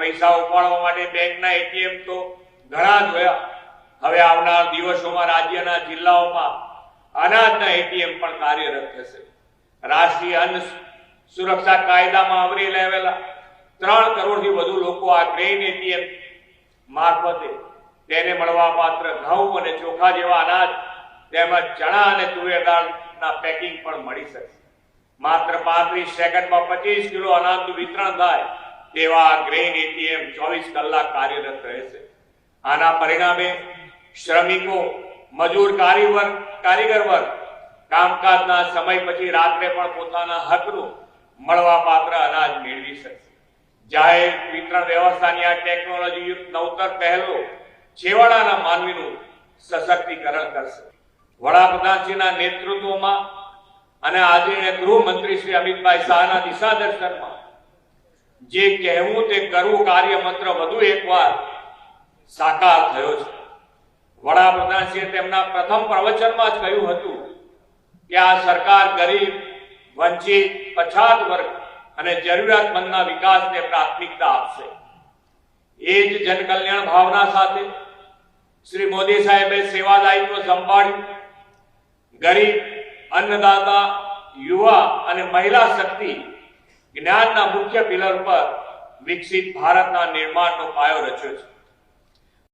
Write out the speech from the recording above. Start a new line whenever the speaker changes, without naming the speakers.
પૈસા ઉપાડવા માટે બેંકના એટીએમ તો ઘણા જોયા. હવે આવનાર દિવસોમાં રાજ્યના જિલ્લાઓમાં અનાજના એટીએમ પણ કાર્યરત થશે. રાષ્ટ્રીય અન્ન સુરક્ષા કાયદામાં આવરી લેવાયેલા 3 કરોડથી વધુ લોકો આ ગ્રેઇન એટીએમ મારફતે તેને મળવાપાત્ર ઘઉં અને ચોખા જેવા અનાજ તેમજ ચણા અને તુવેર દાળના પેકિંગ પણ મળી શકશે. માત્ર 35 સેકન્ડમાં 25 કિલો અનાજનું વિતરણ થાય તેવા ગ્રેઇન એટીએમ 24 કલાક કાર્યરત રહેશે. આના પરિણામે શ્રમિકો, મજૂર, કારીગર વર્ગ કામકાજના સમય પછી રાત્રે પણ પોતાના હકનું મળવાપાત્ર અનાજ મેળવી શકશે. જાહેર વિતરણ વ્યવસ્થાની આ ટેકનોલોજી યુક્ત નવતર પહેલો છેવાડાના માનવીનું સશક્તિકરણ કરશે. વડાપ્રધાનશ્રીના નેતૃત્વમાં અને આદરણીય ગૃહમંત્રી શ્રી અમિતભાઈ શાહના દિશાદર્શનમાં જે કહેવું તે કરવું કાર્ય મંત્ર વધુ એકવાર સાકાર થયો છે. વડાપ્રધાનશ્રીએ તેમના પ્રથમ પ્રવચનમાં જ કહ્યું હતું કે આ સરકાર ગરીબ, વંચિત, પછાત વર્ગ અને જરૂરિયાતમંદના વિકાસને પ્રાથમિકતા આપશે. એ જ જનકલ્યાણ ભાવના સાથે શ્રી મોદી સાહેબે સેવા દાયિત્વ સંભાળ્યું. ગરીબ, અન્નદાતા, યુવા અને મહિલા શક્તિ જ્ઞાનના મુખ્ય પિલર પર વિકસિત ભારતના નિર્માણનો પાયો રચ્યો છે.